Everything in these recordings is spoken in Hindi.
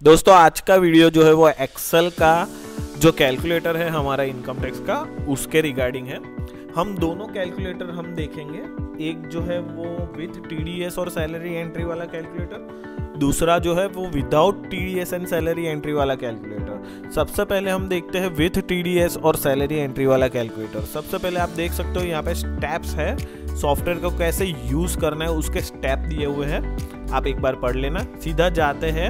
दोस्तों आज का वीडियो जो है वो एक्सेल का जो कैलकुलेटर है हमारा इनकम टैक्स का उसके रिगार्डिंग है। हम दोनों कैलकुलेटर हम देखेंगे, एक जो है वो विथ टीडीएस और सैलरी एंट्री वाला कैलकुलेटर, दूसरा जो है वो without TDS and salary entry वाला कैलकुलेटर। सबसे पहले हम देखते हैं विथ टीडीएस और सैलरी एंट्री वाला कैलकुलेटर। सबसे पहले आप देख सकते हो यहाँ पे स्टेप्स है, सॉफ्टवेयर को कैसे यूज करना है उसके स्टेप दिए हुए हैं, आप एक बार पढ़ लेना। सीधा जाते हैं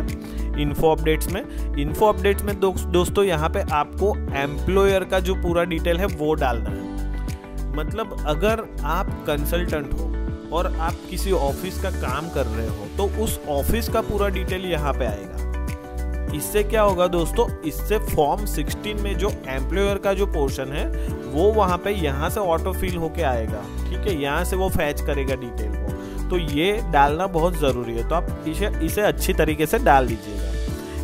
इन्फो अपडेट्स में। इन्फो अपडेट्स में दोस्तों यहाँ पे आपको एम्प्लॉयर का जो पूरा डिटेल है वो डालना है। मतलब अगर आप कंसल्टेंट हो और आप किसी ऑफिस का काम कर रहे हो तो उस ऑफिस का पूरा डिटेल यहाँ पे आएगा। इससे क्या होगा दोस्तों, इससे फॉर्म 16 में जो एम्प्लॉयर का जो पोर्शन है वो वहाँ पे यहाँ से ऑटो फिल होके आएगा। ठीक है, यहाँ से वो फैच करेगा डिटेल को, तो ये डालना बहुत ज़रूरी है। तो आप इसे अच्छी तरीके से डाल दीजिएगा।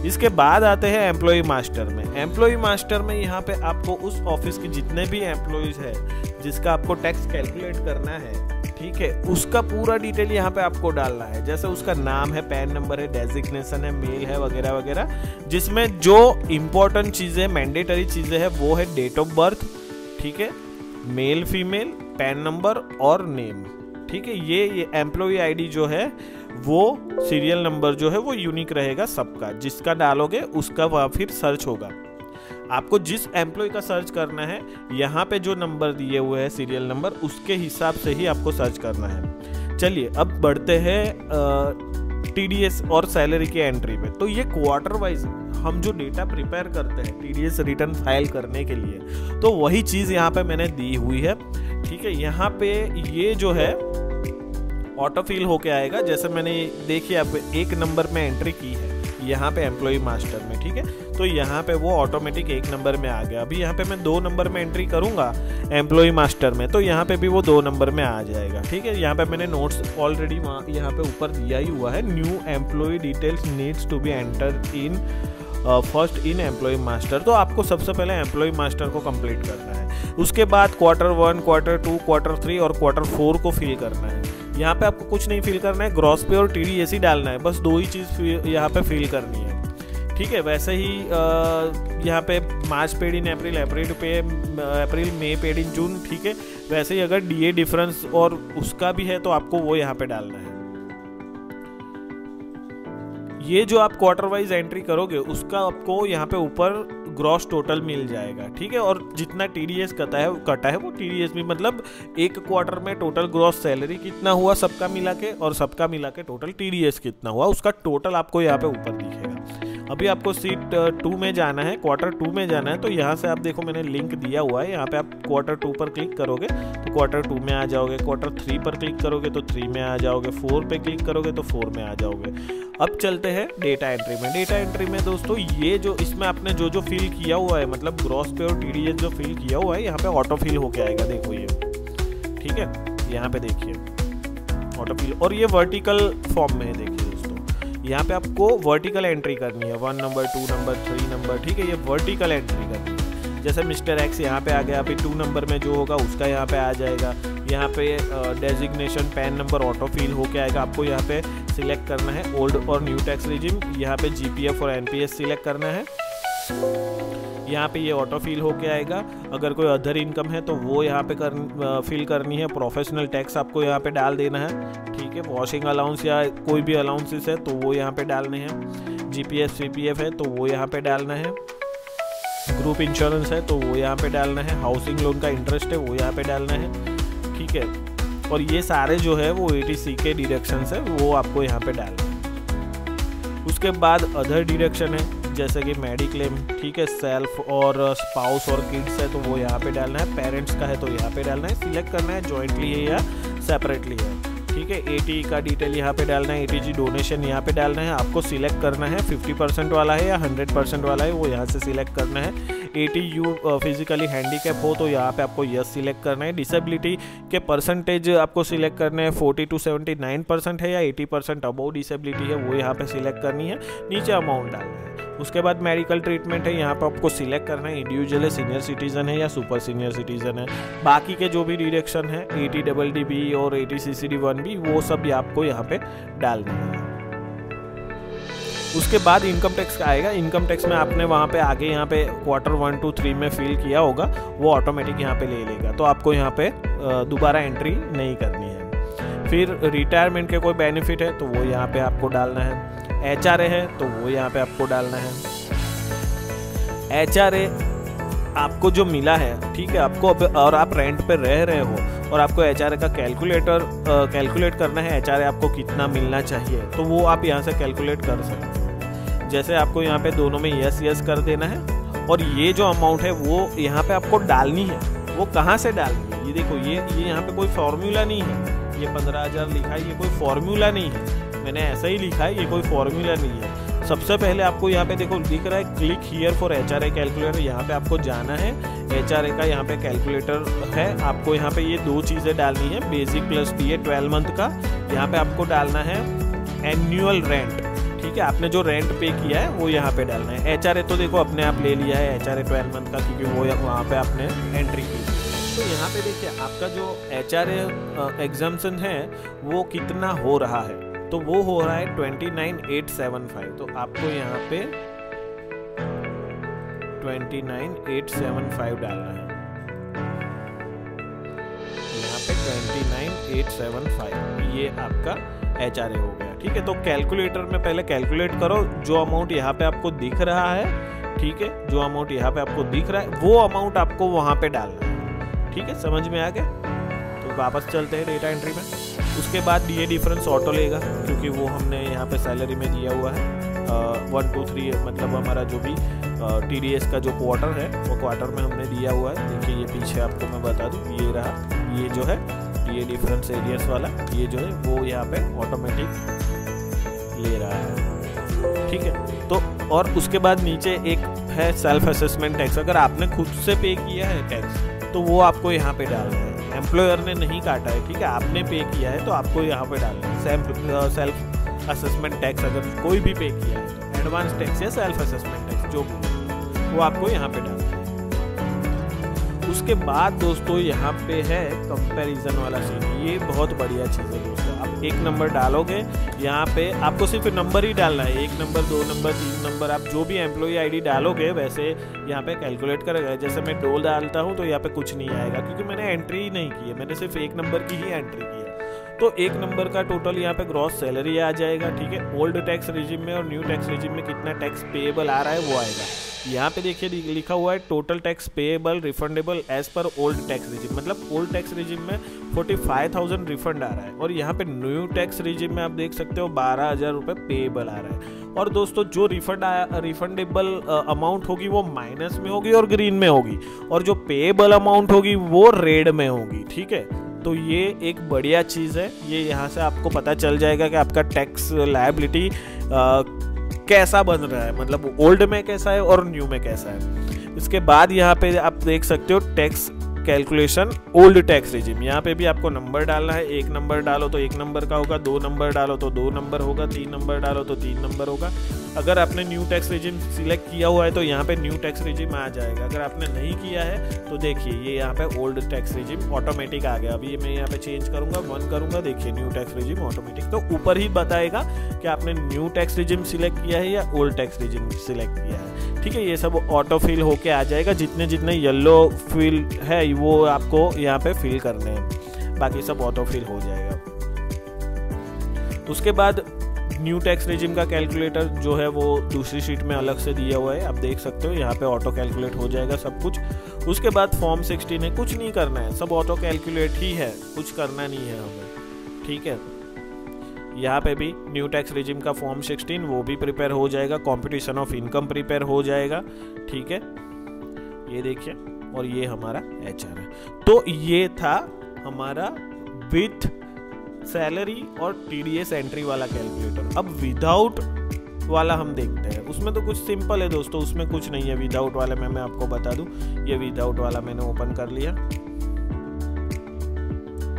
इसके बाद आते हैं एम्प्लॉय मास्टर में। एम्प्लॉय मास्टर में यहाँ पे आपको उस ऑफिस के जितने भी एम्प्लॉयज है जिसका आपको टैक्स कैलकुलेट करना है, ठीक है, उसका पूरा डिटेल यहाँ पे आपको डालना है। जैसे उसका नाम है, पैन नंबर है, डेजिग्नेशन है, मेल है, वगैरह वगैरह। जिसमें जो इम्पोर्टेंट चीज़ें, मैंडेटरी चीज़ें हैं वो है डेट ऑफ बर्थ, ठीक है, मेल फीमेल, पैन नंबर और नेम। ठीक है, ये एम्प्लॉय आईडी जो है वो सीरियल नंबर जो है वो यूनिक रहेगा सबका। जिसका डालोगे उसका वह फिर सर्च होगा। आपको जिस एम्प्लॉय का सर्च करना है यहाँ पे जो नंबर दिए हुए हैं सीरियल नंबर, उसके हिसाब से ही आपको सर्च करना है। चलिए अब बढ़ते हैं टीडीएस और सैलरी की एंट्री पे। तो ये क्वार्टर वाइज हम जो डेटा प्रिपेयर करते हैं टीडीएस रिटर्न फाइल करने के लिए, तो वही चीज़ यहाँ पे मैंने दी हुई है। ठीक है, यहाँ पे ये जो है ऑटो फिल होके आएगा। जैसे मैंने देखिए आप एक नंबर में एंट्री की है यहाँ पे एम्प्लॉय मास्टर में, ठीक है, तो यहाँ पे वो ऑटोमेटिक एक नंबर में आ गया। अभी यहाँ पे मैं 2 नंबर में एंट्री करूँगा एम्प्लॉय मास्टर में, तो यहाँ पे भी वो 2 नंबर में आ जाएगा। ठीक है, यहाँ पे मैंने नोट्स ऑलरेडी यहाँ पे ऊपर दिया ही हुआ है। New employee details needs to be entered in first in employee master. तो आपको सबसे पहले एम्प्लॉय मास्टर को कंप्लीट करना है। उसके बाद क्वार्टर 1, क्वार्टर 2, क्वार्टर 3 और क्वार्टर 4 को फिल करना है। यहाँ पे आपको कुछ नहीं फिल करना है, ग्रॉस पे और टीडीएस ही डालना है, बस 2 ही चीज़ यहाँ पे फिल करनी है। ठीक है, वैसे ही यहाँ पे मार्च paid in April, April May paid in जून। ठीक है, वैसे ही अगर डीए डिफरेंस और उसका भी है तो आपको वो यहाँ पे डालना है। ये जो आप क्वार्टर वाइज एंट्री करोगे उसका आपको यहाँ पे ऊपर ग्रॉस टोटल मिल जाएगा। ठीक है, और जितना टीडीएस कटा है वो टीडीएस भी, मतलब एक क्वार्टर में टोटल ग्रॉस सैलरी कितना हुआ सबका मिला के, और सबका मिला के टोटल टीडीएस कितना हुआ, उसका टोटल आपको यहाँ पे ऊपर दिखेगा। अभी आपको सीट 2 में जाना है, क्वार्टर 2 में जाना है, तो यहाँ से आप देखो मैंने लिंक दिया हुआ है। यहाँ पे आप क्वार्टर 2 पर क्लिक करोगे तो क्वार्टर 2 में आ जाओगे, क्वार्टर 3 पर क्लिक करोगे तो 3 में आ जाओगे, 4 पे क्लिक करोगे तो 4 में आ जाओगे। अब चलते हैं डेटा एंट्री में। डेटा एंट्री में दोस्तों ये जो इसमें आपने जो फिल किया हुआ है, मतलब ग्रॉस पे और टीडीएस जो फिल किया हुआ है यहाँ पे ऑटो फिल होके आएगा। देखो ये, ठीक है, यहाँ पे देखिए ऑटो फिल, और ये वर्टिकल फॉर्म में है। देखिए यहाँ पे आपको वर्टिकल एंट्री करनी है, 1 नंबर, 2 नंबर, 3 नंबर। ठीक है, ये वर्टिकल एंट्री करनी है। जैसे मिस्टर एक्स यहाँ पे आ गया, अभी 2 नंबर में जो होगा उसका यहाँ पे आ जाएगा। यहाँ पे designation, PAN number auto fill होके आएगा। आपको यहाँ पे सिलेक्ट करना है ओल्ड और न्यू टैक्स रिजिम, यहाँ पे जीपीएफ और एनपीएस सिलेक्ट करना है। यहाँ पे ये ऑटो फिल होके आएगा। अगर कोई अदर इनकम है तो वो यहाँ पे फिल करनी है। प्रोफेशनल टैक्स आपको यहाँ पे डाल देना है। ठीक है, वॉशिंग अलाउंस या कोई भी अलाउंसेस है तो वो यहाँ पे डालने हैं। जीपीएफ सीपीएफ है तो वो यहाँ पे डालना है। ग्रुप इंश्योरेंस है तो वो यहाँ पे डालना है। हाउसिंग लोन का इंटरेस्ट है वो यहाँ पे डालना है। ठीक है, और ये सारे जो है वो एटीसी के डिडक्शंस है वो आपको यहाँ पे डालना है। उसके बाद अदर डिडक्शन है जैसे कि मेडिक्लेम, ठीक है, सेल्फ और स्पाउस और किड्स है तो वो यहाँ पे डालना है। पेरेंट्स का है तो यहाँ पे डालना है। सिलेक्ट करना है जॉइंटली है या सेपरेटली है। ठीक है, एटी का डिटेल यहाँ पे डालना है। एटीजी डोनेशन यहाँ पे डालना है। आपको सिलेक्ट करना है 50% वाला है या 100% वाला है, वो यहाँ से सिलेक्ट करना है। 80 फिजिकली हैंडीकैप हो तो यहाँ पे आपको यस सिलेक्ट करना है। डिसेबिलिटी के परसेंटेज आपको सिलेक्ट करने हैं, 40 to 79% है या 80% अबव डिसेबिलिटी है वो यहाँ पे सिलेक्ट करनी है। नीचे अमाउंट डालना है। उसके बाद मेडिकल ट्रीटमेंट है, यहाँ पर आपको सिलेक्ट करना है इंडिविजुअल है, सीनियर सिटीजन है या सुपर सीनियर सिटीजन है। बाकी के जो भी डिडक्शन है 80DDB और 80CCD1B वो सब आपको यहाँ पे डालना है। उसके बाद इनकम टैक्स का आएगा। इनकम टैक्स में आपने वहाँ पे आगे यहाँ पे क्वार्टर 1, 2, 3 में फिल किया होगा, वो ऑटोमेटिक यहाँ पे ले लेगा, तो आपको यहाँ पे दोबारा एंट्री नहीं करनी है। फिर रिटायरमेंट के कोई बेनिफिट है तो वो यहाँ पे आपको डालना है। HRA है तो वो यहाँ पे आपको डालना है। HRA आपको जो मिला है, ठीक है, आपको और आप रेंट पे रह रहे हो और आपको HRA का कैलकुलेट करना है, HRA आपको कितना मिलना चाहिए, तो वो आप यहाँ से कैलकुलेट कर सकते हो। जैसे आपको यहाँ पे दोनों में यस कर देना है, और ये जो अमाउंट है वो यहाँ पे आपको डालनी है। वो कहाँ से डालनी है, ये देखो, ये यहाँ पे कोई फॉर्मूला नहीं है, ये 15,000 लिखा है, ये कोई फॉर्मूला नहीं है, मैंने ऐसा ही लिखा है, ये कोई फॉर्मूला नहीं है। सबसे पहले आपको यहाँ पे देखो दिख रहा है click here for HRA calculator, यहाँ पे आपको जाना है। HRA का यहाँ पे कैलकुलेटर है, आपको यहाँ पे ये 2 चीज़ें डालनी है, बेसिक प्लस PA 12 मंथ का। यहाँ पे आपको डालना है एनुअल रेंट, ठीक है, आपने जो रेंट पे किया है वो यहाँ पे डालना है। HRA तो देखो अपने आप ले लिया है HRA 12 मंथ का, क्योंकि वो वहाँ पे आपने एंट्री की। तो यहाँ पे देखिए आपका जो HRA एग्जाम्पशन है वो कितना हो रहा है, तो वो हो रहा है 29,875। तो आपको यहाँ पे 29,875 डालना है, यहाँ पे 29,875 ये आपका HRA हो गया, ठीक है। तो कैलकुलेटर में पहले कैलकुलेट करो, जो अमाउंट यहाँ पे आपको दिख रहा है, ठीक है, जो अमाउंट यहाँ पे आपको दिख रहा है वो अमाउंट आपको वहाँ पे डालना है, ठीक है, समझ में आ गया। तो वापस चलते हैं डेटा एंट्री में। उसके बाद DA डिफरेंस ऑटो लेगा, क्योंकि वो हमने यहाँ पे सैलरी में दिया हुआ है 1, 2, 3, मतलब हमारा जो भी TDS का जो क्वार्टर है वो क्वार्टर में हमने दिया हुआ है। देखिए ये पीछे आपको मैं बता दूँ, ये रहा, ये जो है DA डिफरेंस एरियर्स वाला, ये जो है वो यहाँ पे ऑटोमेटिक ले रहा है, ठीक है। तो और उसके बाद नीचे एक है सेल्फ असेसमेंट टैक्स, अगर आपने खुद से पे किया है टैक्स तो वो आपको यहाँ पे डालना है। एम्प्लॉयर ने नहीं काटा है, ठीक है, आपने पे किया है तो आपको यहाँ पे डालना है। सेल्फ असेसमेंट टैक्स अगर कोई भी पे किया है तो एडवांस टैक्स या सेल्फ असेसमेंट टैक्स जो वो आपको यहाँ पे डालना है। उसके बाद दोस्तों यहाँ पे है कंपैरिजन वाला सीन, ये बहुत बढ़िया चीज़ है दोस्तों। आप 1 नंबर डालोगे, यहाँ पे आपको सिर्फ नंबर ही डालना है, 1 नंबर 2 नंबर 3 नंबर, आप जो भी एम्प्लॉई ID डालोगे वैसे यहाँ पे कैलकुलेट करेगा। जैसे मैं 2 डालता हूँ तो यहाँ पे कुछ नहीं आएगा, क्योंकि मैंने एंट्री ही नहीं की है, मैंने सिर्फ 1 नंबर की ही एंट्री की है। तो 1 नंबर का टोटल यहाँ पे ग्रॉस सैलरी आ जाएगा, ठीक है। ओल्ड टैक्स रिजिम में और न्यू टैक्स रिजिम में कितना टैक्स पेएबल आ रहा है वो आएगा। यहाँ पे देखिए लिखा हुआ है total tax payable refundable as per old tax regime, मतलब ओल्ड टैक्स रिजिम में 45,000 रिफंड आ रहा है, और यहाँ पे न्यू टैक्स रिजिम में आप देख सकते हो 12,000 रुपये पेएबल आ रहा है। और दोस्तों जो रिफंडेबल अमाउंट होगी वो माइनस में होगी और ग्रीन में होगी, और जो पेएबल अमाउंट होगी वो रेड में होगी, ठीक है। तो ये एक बढ़िया चीज़ है, ये यहाँ से आपको पता चल जाएगा कि आपका टैक्स लायबिलिटी कैसा बन रहा है, मतलब ओल्ड में कैसा है और न्यू में कैसा है। इसके बाद यहाँ पे आप देख सकते हो tax calculation old tax regime, यहाँ पे भी आपको नंबर डालना है। 1 नंबर डालो तो 1 नंबर का होगा, 2 नंबर डालो तो 2 नंबर होगा, 3 नंबर डालो तो 3 नंबर होगा। अगर आपने न्यू टैक्स रिजिम सिलेक्ट किया हुआ है तो यहाँ पे न्यू टैक्स रिजिम आ जाएगा, अगर आपने नहीं किया है तो देखिए ये यहाँ पे ओल्ड टैक्स रिजिम ऑटोमेटिक आ गया। अभी मैं यहाँ पे चेंज करूंगा, 1 करूंगा, देखिए न्यू टैक्स रिजिम ऑटोमेटिक, तो ऊपर ही बताएगा कि आपने न्यू टैक्स रिजिम सिलेक्ट किया है या ओल्ड टैक्स रिजिम सिलेक्ट किया है, ठीक है। ये सब ऑटो फिल होके आ जाएगा, जितने जितने येलो फिल है वो आपको यहाँ पे फिल करने हैं, बाकी सब ऑटो फिल हो जाएगा। उसके बाद न्यू टैक्स रिजिम का कैलकुलेटर जो है वो दूसरी शीट में अलग से दिया हुआ है, आप देख सकते हो, यहाँ पे ऑटो कैलकुलेट हो जाएगा सब कुछ। उसके बाद फॉर्म 16 है, कुछ नहीं करना है, सब ऑटो कैलकुलेट ही है, कुछ करना नहीं है हमें, ठीक है। यहाँ पे भी न्यू टैक्स रिजिम का फॉर्म 16 वो भी प्रिपेयर हो जाएगा, कॉम्पिटिशन ऑफ इनकम प्रिपेयर हो जाएगा, ठीक है, ये देखिए। और ये हमारा HR है। तो ये था हमारा विथ सैलरी और TDS एंट्री वाला कैलकुलेटर। अब विदाउट वाला हम देखते हैं, उसमें तो कुछ सिंपल है दोस्तों, उसमें कुछ नहीं है। विदाउट वाले में मैं आपको बता दूं, ये विदाउट वाला मैंने ओपन कर लिया,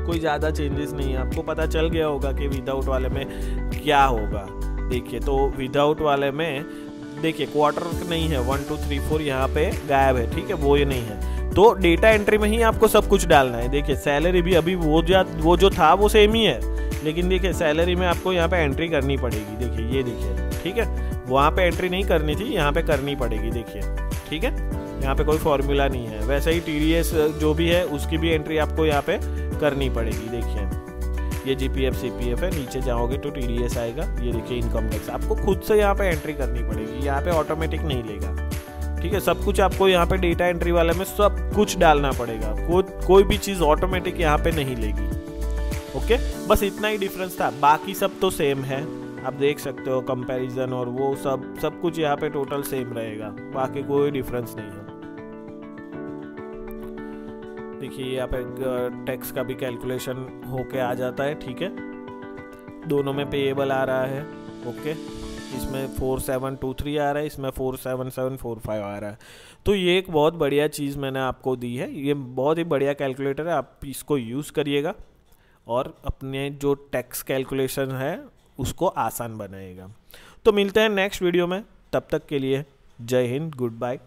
कोई ज़्यादा चेंजेस नहीं है, आपको पता चल गया होगा कि विदाउट वाले में क्या होगा। देखिए तो विदाउट वाले में देखिए क्वार्टर नहीं है, 1 2 3 4 यहाँ पे गायब है, ठीक है, वो ये नहीं है। तो डेटा एंट्री में ही आपको सब कुछ डालना है। देखिए सैलरी भी अभी वो जो था वो सेम ही है, लेकिन देखिए सैलरी में आपको यहाँ पे एंट्री करनी पड़ेगी। देखिए ये देखिए, ठीक है, वहाँ पे एंट्री नहीं करनी थी, यहाँ पे करनी पड़ेगी, देखिए। ठीक है, यहाँ पे कोई फॉर्मूला नहीं है। वैसे ही TDS जो भी है उसकी भी एंट्री आपको यहाँ पे करनी पड़ेगी। देखिए ये GPF CPF है, नीचे जाओगे तो TDS आएगा। ये देखिए इनकम टैक्स, आपको खुद से यहाँ पे एंट्री करनी पड़ेगी, यहाँ पे ऑटोमेटिक नहीं लेगा। ठीक है, सब कुछ आपको यहाँ पे डेटा एंट्री वाले में सब कुछ डालना पड़ेगा, कोई भी चीज़ ऑटोमेटिक यहाँ पे नहीं लेगी। ओके, बस इतना ही डिफरेंस था, बाकी सब तो सेम है। आप देख सकते हो कंपैरिजन और वो सब कुछ यहाँ पे टोटल सेम रहेगा, बाकी कोई डिफरेंस नहीं है। देखिए यहाँ पे टैक्स का भी कैलकुलेशन होके आ जाता है। ठीक है, दोनों में पेएबल आ रहा है। ओके, इसमें 4723 आ रहा है, इसमें 47745 आ रहा है। तो ये एक बहुत बढ़िया चीज़ मैंने आपको दी है, ये बहुत ही बढ़िया कैलकुलेटर है, आप इसको यूज़ करिएगा और अपने जो टैक्स कैलकुलेशन है उसको आसान बनाएगा। तो मिलते हैं नेक्स्ट वीडियो में, तब तक के लिए जय हिंद, गुड बाय।